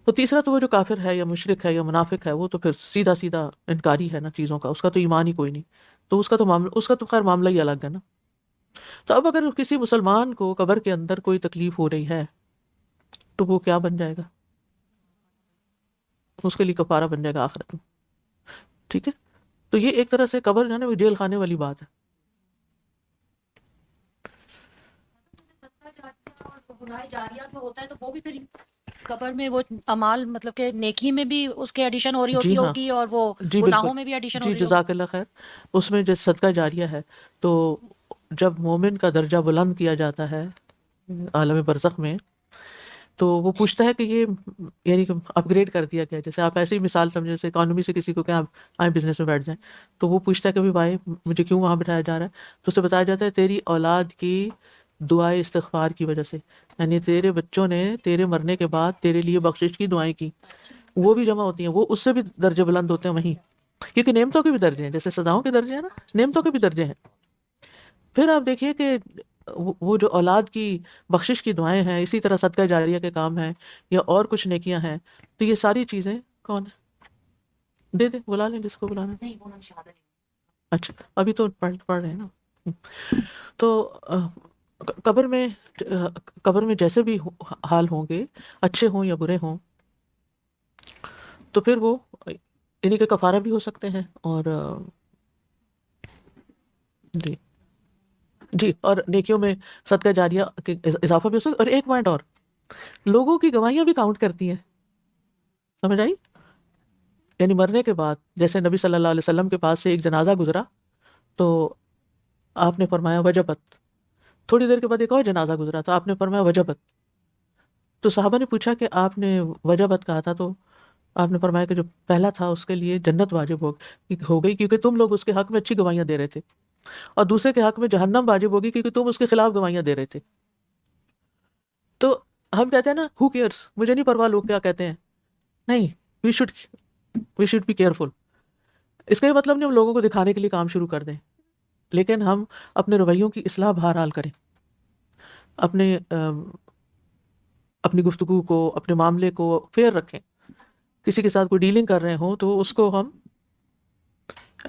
تو تیسرا تو وہ جو کافر ہے یا مشرک ہے یا منافق ہے، وہ تو پھر سیدھا سیدھا انکاری ہے نا چیزوں کا، اس کا تو ایمان ہی کوئی نہیں، تو اس کا تو معاملہ، اس کا تو خیر معاملہ ہی الگ ہے نا. تو اب اگر کسی مسلمان کو قبر کے اندر کوئی تکلیف ہو رہی ہے تو وہ کیا بن جائے گا؟ اس کے لیے کفارہ بن جائے گا آخرت میں. ٹھیک ہے. تو یہ ایک طرح سے قبر جو ہے نا وہ جیل خانے والی بات ہے. گناہ جاریہ جو ہوتا ہے تو وہ بھی پھر قبر میں وہ اعمال مطلب کہ نیکی میں بھی اس کے ایڈیشن ہو رہی جی ہوتی ہاں، ہوگی اور وہ جی بالکل، گناہوں میں بھی ایڈیشن ہو جی رہی ہوگی. جزاک اللہ خیر. اس میں جو صدقہ جاریہ ہے، تو جب مومن کا درجہ بلند کیا جاتا ہے عالم برزخ میں، تو وہ پوچھتا ہے کہ یہ یعنی کہ اپ گریڈ کر دیا گیا. جیسے آپ ایسے ہی مثال سمجھے، جیسے اکانومی سے کسی کو کہ آپ آئیں بزنس میں بیٹھ جائیں، تو وہ پوچھتا ہے کہ بھائی مجھے کیوں وہاں بٹھایا جا رہا ہے؟ تو اسے بتایا جاتا ہے تیری اولاد کی دعائیں استغفار کی وجہ سے، یعنی تیرے بچوں نے تیرے مرنے کے بعد تیرے لیے بخشش کی دعائیں کی، وہ بھی جمع ہوتی ہیں، وہ اس سے بھی درجے بلند ہوتے ہیں وہیں، کیونکہ نعمتوں کے بھی درجے ہیں، جیسے سزاؤں کے درجے ہیں نا، نعمتوں کے بھی درجے ہیں. پھر آپ دیکھیے کہ وہ جو اولاد کی بخشش کی دعائیں ہیں، اسی طرح صدقہ جاریہ کے کام ہیں یا اور کچھ نیکیاں ہیں، تو یہ ساری چیزیں کون دے دے، بلا لیں جس کو بلانا. نہیں وہ انہوں نے شہادت دی. اچھا، ابھی تو پڑھ رہے ہیں نا. تو قبر میں جیسے بھی حال ہوں گے، اچھے ہوں یا برے ہوں، تو پھر وہ انہی کے کفارہ بھی ہو سکتے ہیں، اور جی جی، اور نیکیوں میں صدقہ جاریہ کے اضافہ بھی ہو سکتا ہے. اور ایک پوائنٹ اور، لوگوں کی گواہیاں بھی کاؤنٹ کرتی ہیں، سمجھ آئی؟ یعنی مرنے کے بعد جیسے نبی صلی اللہ علیہ وسلم کے پاس سے ایک جنازہ گزرا تو آپ نے فرمایا وجبت، تھوڑی دیر کے بعد ایک اور جنازہ گزرا تو آپ نے فرمایا وجبت. تو صحابہ نے پوچھا کہ آپ نے وجبت کہا تھا، تو آپ نے فرمایا کہ جو پہلا تھا اس کے لیے جنت واجب ہو گئی کیونکہ تم لوگ اس کے حق میں اچھی گواہیاں دے رہے تھے، اور دوسرے کے حق میں جہنم واجب ہوگی کیونکہ تم اس کے خلاف گواہیاں دے رہے تھے. تو ہم کہتے ہیں نا ہو کیئرس، مجھے نہیں پرواہ لوگ کیا کہتے ہیں، نہیں، وی شوڈ بی کیئرفل. اس کا یہ مطلب نہیں ہم لوگوں کو دکھانے کے لیے کام شروع کر دیں، لیکن ہم اپنے رویوں کی اصلاح بہرحال کریں، اپنے اپنی گفتگو کو، اپنے معاملے کو فیئر رکھیں. کسی کے ساتھ کوئی ڈیلنگ کر رہے ہوں تو اس کو ہم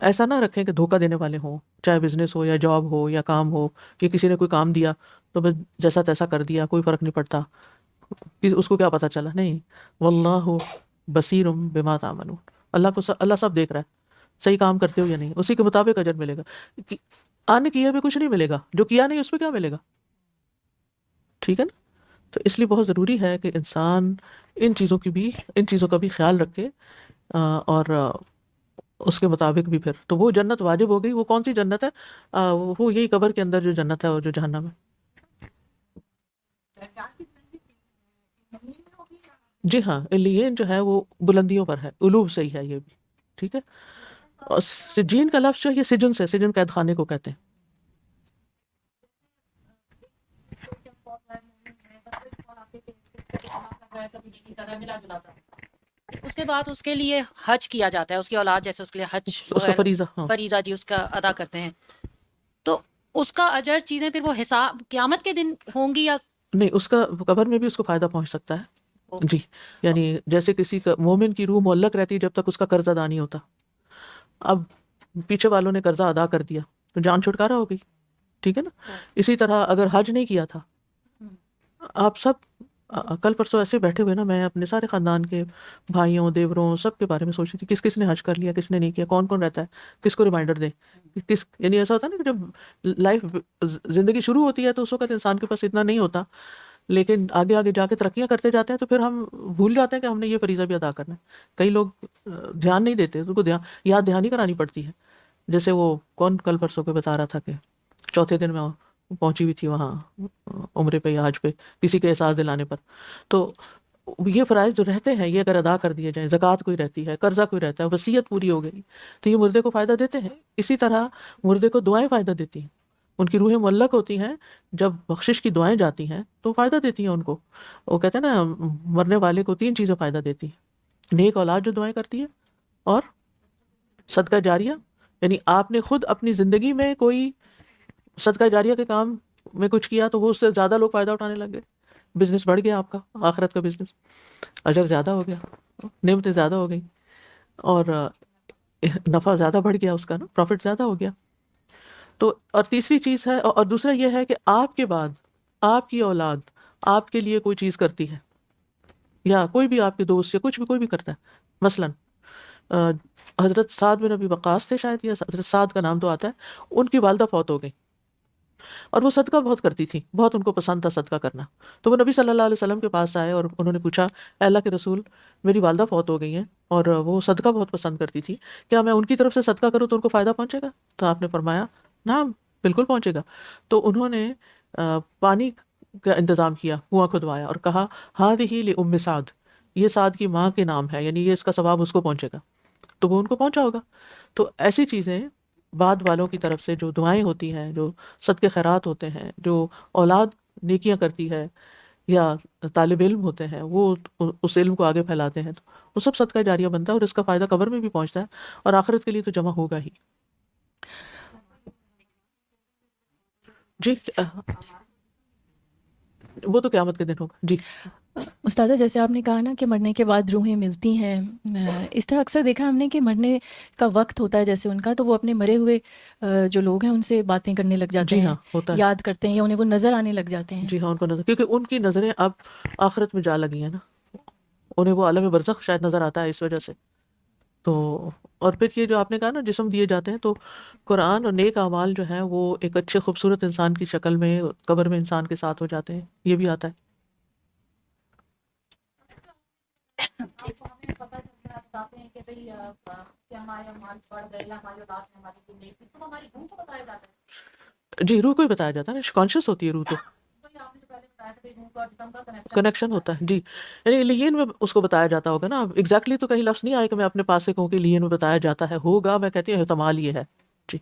ایسا نہ رکھیں کہ دھوکہ دینے والے ہوں، چاہے بزنس ہو یا جاب ہو یا کام ہو، کہ کسی نے کوئی کام دیا تو بس جیسا تیسا کر دیا، کوئی فرق نہیں پڑتا، اس کو کیا پتا چلا. نہیں، واللہ بصیر بما تعملون، اللہ سب دیکھ رہا ہے صحیح کام کرتے ہو یا نہیں، اسی کے مطابق اجر ملے گا. آنے کیے بھی کچھ نہیں ملے گا، جو کیا نہیں اس پہ کیا ملے گا. ٹھیک ہے نا. تو اس لیے بہت ضروری ہے کہ انسان ان چیزوں کا بھی خیال رکھے، اور اس کے مطابق بھی. پھر تو وہ جنت واجب ہو گئی. وہ کون سی جنت ہے؟ وہ یہی قبر کے اندر جو جنت ہے اور جو جہنم ہے. جی ہاں، علیین جو ہے وہ بلندیوں پر ہے، علوب سے ہی ہے یہ بھی. ٹھیک ہے. اور سجین کا لفظ جو ہے یہ سجن سے، سجن قید خانے کو کہتے ہیں. اس کے بعد اس کے لیے حج کیا جاتا ہے، اس کی اولاد جیسے اس کے لیے حج اس کا فریضہ. ہاں فریضہ جی اس کا ادا کرتے ہیں، تو اس کا اجر چیزیں پھر وہ حساب قیامت کے دن ہوں گی یا نہیں، اس کا قبر میں بھی اس کو فائدہ پہنچ سکتا ہے. جی، یعنی جیسے کسی کا مومن کی روح معلق رہتی ہے جب تک اس کا قرض ادا نہیں ہوتا. اب پیچھے والوں نے قرضہ ادا کر دیا تو جان چھٹکارا ہو گئی. ٹھیک ہے نا. اسی طرح اگر حج نہیں کیا تھا، آپ سب کل پرسوں ایسے بیٹھے ہوئے نا، میں اپنے سارے خاندان کے بھائیوں دیوروں سب کے بارے میں سوچ رہی تھی کس نے حج کر لیا، کس نے نہیں کیا، کون کون رہتا ہے، کس کو ریمائنڈر دیں. یعنی ایسا ہوتا ہے نا کہ جب لائف زندگی شروع ہوتی ہے تو اس وقت انسان کے پاس اتنا نہیں ہوتا، لیکن آگے آگے جا کے ترقیاں کرتے جاتے ہیں تو پھر ہم بھول جاتے ہیں کہ ہم نے یہ فریضہ بھی ادا کرنا ہے. کئی لوگ دھیان نہیں دیتے، ان کو یاد دہانی کرانی پڑتی ہے. جیسے وہ کون کل پرسوں کے بتا رہا تھا کہ چوتھے دن میں پہنچی ہوئی تھی وہاں عمرے پہ یا حج پہ کسی کے احساس دلانے پر. تو یہ فرائض جو رہتے ہیں یہ اگر ادا کر دیے جائیں، زکوٰۃ کوئی رہتی ہے، قرضہ کوئی رہتا ہے، وصیت پوری ہو گئی تو یہ مردے کو فائدہ دیتے ہیں. اسی طرح مردے کو دعائیں فائدہ دیتی ہیں. ان کی روحیں معلق ہوتی ہیں، جب بخشش کی دعائیں جاتی ہیں تو فائدہ دیتی ہیں ان کو. وہ کہتے ہیں نا مرنے والے کو 3 چیزیں فائدہ دیتی ہیں: نیک اولاد جو دعائیں کرتی ہے، اور صدقہ جاریہ. یعنی آپ نے خود اپنی زندگی میں کوئی صدقہ جاریہ کے کام میں کچھ کیا تو وہ اس سے زیادہ لوگ فائدہ اٹھانے لگ گئے، بزنس بڑھ گیا آپ کا، آخرت کا بزنس، اجر زیادہ ہو گیا، نعمتیں زیادہ ہو گئی، اور نفع زیادہ بڑھ گیا، اس کا نا پروفٹ زیادہ ہو گیا. تو اور تیسری چیز ہے، اور دوسرا یہ ہے کہ آپ کے بعد آپ کی اولاد آپ کے لیے کوئی چیز کرتی ہے، یا کوئی بھی آپ کے دوست یا کچھ بھی کوئی بھی کرتا ہے. مثلاً حضرت سعد بن ابی وقاص تھے شاید، یا حضرت سعد کا نام تو آتا ہے، ان کی والدہ فوت ہو گئی اور وہ صدقہ بہت کرتی تھی، بہت ان کو پسند تھا صدقہ کرنا. تو وہ نبی صلی اللہ علیہ وسلم کے پاس آئے اور انہوں نے پوچھا، اے اللہ کے رسول، میری والدہ فوت ہو گئی ہیں اور وہ صدقہ بہت پسند کرتی تھی، کیا میں ان کی طرف سے صدقہ کروں تو ان کو فائدہ پہنچے گا؟ تو آپ نے فرمایا نعم، بالکل پہنچے گا. تو انہوں نے پانی کا انتظام کیا، کنواں کھدوایا اور کہا ہذہ لأم سعد، یہ سعد کی ماں کے نام ہے، یعنی یہ اس کا ثواب اس کو پہنچے گا. تو وہ ان کو پہنچا ہوگا. تو ایسی چیزیں بعد والوں کی طرف سے جو دعائیں ہوتی ہیں، جو صدقے خیرات ہوتے ہیں، جو اولاد نیکیاں کرتی ہے، یا طالب علم ہوتے ہیں وہ اس علم کو آگے پھیلاتے ہیں، تو وہ سب صدقہ جاریہ بنتا ہے، اور اس کا فائدہ قبر میں بھی پہنچتا ہے اور آخرت کے لیے تو جمع ہوگا ہی. جی وہ تو قیامت کے دن ہوگا. جی استاذہ، جیسے آپ نے کہا نا کہ مرنے کے بعد روحیں ملتی ہیں، اس طرح اکثر دیکھا ہم نے کہ مرنے کا وقت ہوتا ہے جیسے ان کا، تو وہ اپنے مرے ہوئے جو لوگ ہیں ان سے باتیں کرنے لگ جاتے جی ہیں، ہاں ہوتا ہے. یاد کرتے ہیں، یا انہیں وہ نظر آنے لگ جاتے ہیں. جی ہاں، ان کو نظر، کیونکہ ان کی نظریں اب آخرت میں جا لگی ہیں نا، انہیں وہ عالم برزخ شاید نظر آتا ہے اس وجہ سے. تو اور پھر یہ جو آپ نے کہا نا جسم دیے جاتے ہیں، تو قرآن اور نیک اعمال جو ہیں وہ ایک اچھے خوبصورت انسان کی شکل میں قبر میں انسان کے ساتھ ہو جاتے ہیں، یہ بھی آتا ہے. جی روح کو ہی بتایا جاتا ہے نا، کانشیس ہوتی ہے روح تو، کنیکشن ہوتا ہے. جی یعنی لیین میں اس کو بتایا جاتا ہوگا نا. ایگزیکٹلی تو کہیں لفظ نہیں آئے کہ میں اپنے پاس سے کہوں کہ لیین میں بتایا جاتا ہے، ہوگا، میں کہتی ہوں احتمال یہ ہے. جی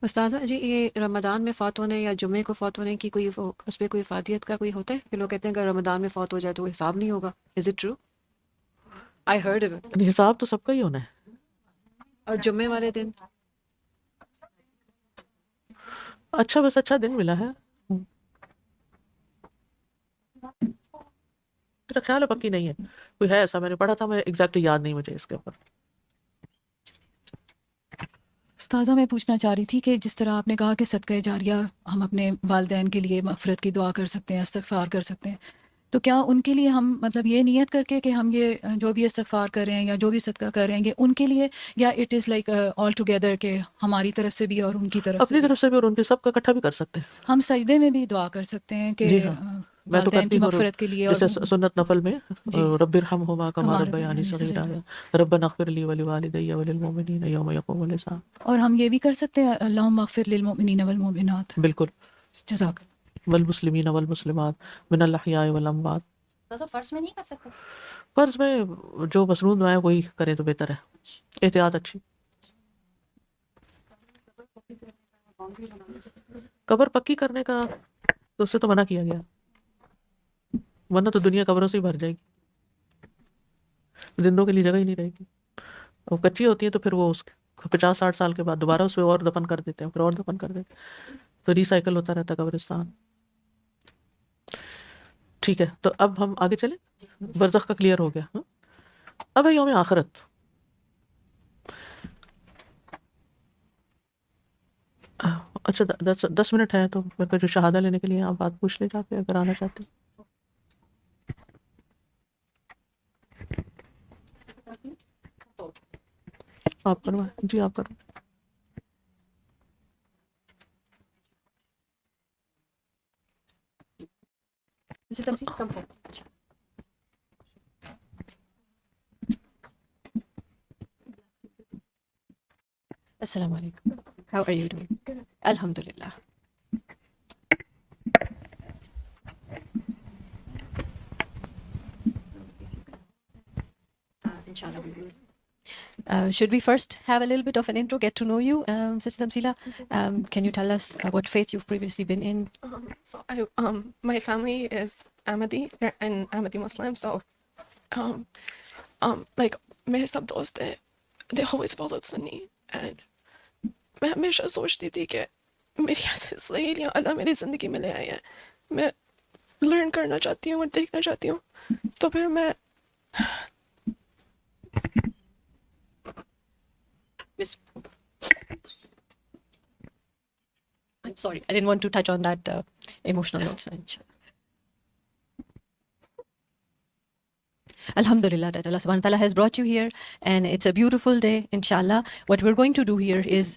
استاذہ جی، یہ رمضان میں فوت ہونے یا جمعے کو فوت ہونے کی کوئی اس پہ کوئی افادیت کا کوئی ہوتا ہے کہ لوگ کہتے ہیں کہ رمضان میں فوت ہو جائے تو حساب نہیں ہوگا؟ Is it true? I heard of it. یعنی حساب تو سب کا ہی ہونا ہے. اور جمعے والے دن اچھا بس اچھا دن ملا ہے. میرا خیال ہے پکی نہیں ہے, کوئی ہے ایسا, میں نے پڑھا تھا, میں ایگزیکٹلی یاد نہیں مجھے اس کے اوپر. استاذہ میں پوچھنا چاہ رہی تھی کہ جس طرح آپ نے کہا کہ صدقہ جاریہ ہم اپنے والدین کے لیے مغفرت کی دعا کر سکتے ہیں, استغفار کر سکتے ہیں, تو کیا ان کے لیے ہم مطلب یہ نیت کر کے کہ ہم یہ جو بھی استغفار کر رہے ہیں یا جو بھی صدقہ کر رہے ہیں ان کے لیے, یا it is like all together کہ ہماری طرف سے بھی اور ان کی طرف سے اپنی بھی؟ طرف سے بھی اور ان کے سب کا اکٹھا بھی کر سکتے ہیں. ہم سجدے میں بھی دعا کر سکتے ہیں کہ جی ہاں, میں تو والدین کرتی کی ہوں مغفرت کے لیے, اور جیسے سنت نفل میں جی رب ارحمہما کما کما ربیانی ربیانی صغیرا, صغیرا. ربنا اغفر لی ولوالدی وللمؤمنین یوم یقوم الحساب. اور ہم یہ بھی کر سکتے ہیں اللہم اغفر للمؤمنین والمؤمنات. بالکل. جزاک والمسلمین والمسلمات من الاحیاء والاموات. تو فرض میں نہیں کر سکتے؟ فرض میں جو مسنون دعائیں وہی کریں تو بہتر ہے, احتیاط اچھی. قبر پکی کرنے کا تو اس سے تو منع کیا گیا, ورنہ تو دنیا قبروں سے ہی بھر جائے گی, زندوں کے لیے جگہ ہی نہیں رہے گی. اور کچی ہوتی ہیں تو پھر وہ اس 50-60 سال کے بعد دوبارہ اس پہ اور دفن کر دیتے ہیں, پھر اور دفن کر دیتے ہیں, تو ریسائیکل ہوتا رہتا ہے قبرستان. ٹھیک ہے, تو اب ہم آگے چلیں. برزخ کا کلیئر ہو گیا. اب ہے یوم آخرت. اچھا 10 منٹ ہے, تو میرے جو شہادہ لینے کے لیے آپ بات پوچھ لے جا کے اگر آنا چاہتے ہیں. آپ کروائیں. جی آپ کروائیں. السلام علیکم. How are you doing? الحمدللہ. Should we first have a little bit of an intro, get to know you, Sister Tamsila? Can you tell us what faith you've previously been in? So my family is Ahmadi and Ahmadi Muslim. So like میرے سب دوست ہیں, they always followed Sunni, and میں ہمیشہ سوچتی تھی کہ میری ایسی سہیلیاں اللہ میری زندگی میں لے آئی ہیں, میں لرن کرنا چاہتی ہوں اور دیکھنا چاہتی ہوں. تو پھر میں Miss, I'm sorry, I didn't want to touch on that emotional note. Alhamdulillah that Allah subhanahu wa ta'ala has brought you here, and it's a beautiful day, inshallah. What we're going to do here is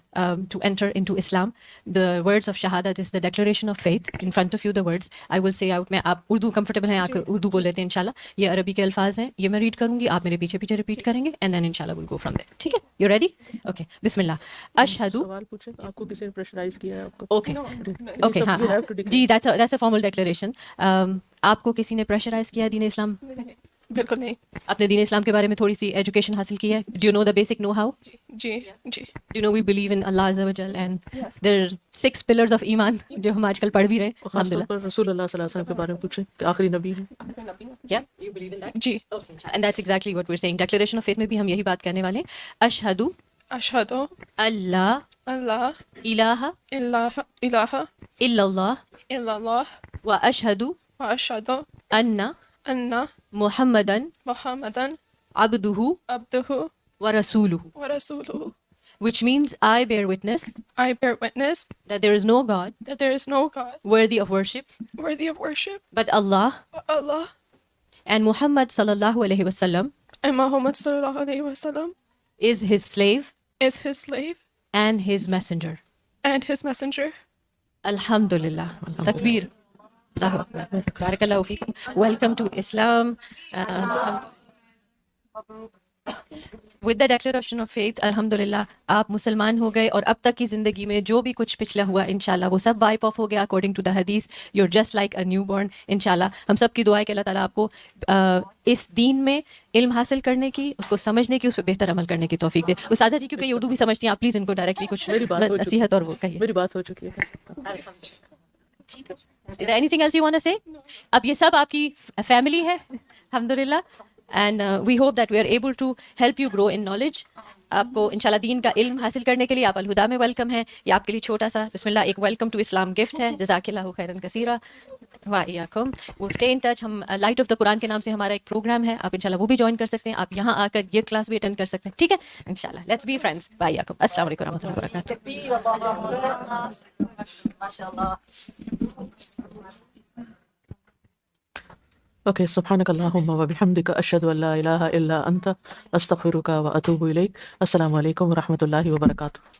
to enter into Islam. The words of Shahadat is the declaration of faith. In front of you the words, I will say out. میں آپ اردو comfortable ہیں, آپ اردو بول لیتے ہیں انشاءاللہ. یہ عربی کے الفاظ ہیں, یہ میں ریڈ کروں گی, آپ میرے پیچھے پیچھے ریپیٹ کریں گے, and then inshallah we'll go from there. ٹھیک ہے, you ready? Okay, بسم اللہ. اشہدو. سوال پوچھیں, آپ کو کسی نے پریشرائز کیا ہے آپ کو؟ Okay, ہاں جی, that's a formal declaration. آپ کو کسی نے پریشرائز کیا دین اسلام؟ بالکل نہیں. آپ نے دین اسلام کے بارے میں تھوڑی سی ایجوکیشن حاصل کی ہے؟ Do you know the basic know-how? G G. Do you know we believe in Allah Azza wa Jal, and there are 6 pillars of ایمان جو ہم آج کل پڑھ بھی رہے ہیں. خاص طور پر رسول اللہ صلی اللہ علیہ وسلم کے بارے میں پوچھیں کہ آخری نبی ہیں. Yeah, you believe in that? G. And that's exactly what we're saying. Declaration of faith میں بھی ہم یہی بات کرنے والے ہیں. اشہدو اشہد اللہ اللہ الہ الہ الہ الا اللہ الا اللہ و اشہدو واشہد ان ان محمدن محمدن عبدہ عبدہ و رسولہ, ورسولہ. which means I bear witness I bear witness that there is no God that there is no God worthy of worship worthy of worship but Allah, but Allah, and Muhammad sallallahu alaihi wasallam and Muhammad sallallahu alaihi wasallam is his slave is his slave and his messenger. and his messenger. Alhamdulillah. Takbir. Allahu Akbar. Barakallahu feekum. Welcome to Islam. With the declaration of faith, alhamdulillah, آپ مسلمان ہو گئے, اور اب تک کی زندگی میں جو بھی کچھ پچھلا ہوا انشاءاللہ وہ سب وائپ آف ہو گیا according to the hadith. You're just like a newborn انشاءاللہ. ہم سب کی دعا ہے کہ اللہ تعالیٰ آپ کو اس دین میں علم حاصل کرنے کی, اس کو سمجھنے کی, اس پہ بہتر عمل کرنے کی توفیق دے. استاذہ جی کیونکہ یہ اردو بھی سمجھتی ہیں, آپ پلیز ان کو ڈائریکٹلی کچھ نصیحت اور وہ کہیے. میری بات ہو چکی ہے. Is there anything else you want to say? اب یہ سب آپ کی فیملی ہے الحمدللہ. and we hope that we are able to help you grow in knowledge. آپ کو انشاءاللہ دین کا علم حاصل کرنے کے لیے آپ الہدا میں ویلکم ہیں. یہ آپ کے لیے چھوٹا سا بسم اللہ ایک ویلکم ٹو اسلام گفٹ ہے. جزاک اللہ خیرا کثیرا وایاکم. وہ اسٹے ان ٹچ. ہم لائٹ آف دا قرآن کے نام سے ہمارا ایک پروگرام ہے, آپ انشاءاللہ وہ بھی جوائن کر سکتے ہیں. آپ یہاں آ کر یہ کلاس بھی اٹینڈ کر سکتے ہیں. ٹھیک ہے انشاءاللہ. Let's be friends. وایاکم. السلام علیکم ورحمۃ اللہ وبرکاتہ. اوکے, سبحانک اللہم و بحمدک اشہد ان لا الہ الا انت استغفرک و اتوب الیک. السلام علیکم ورحمۃ اللہ وبرکاتہ.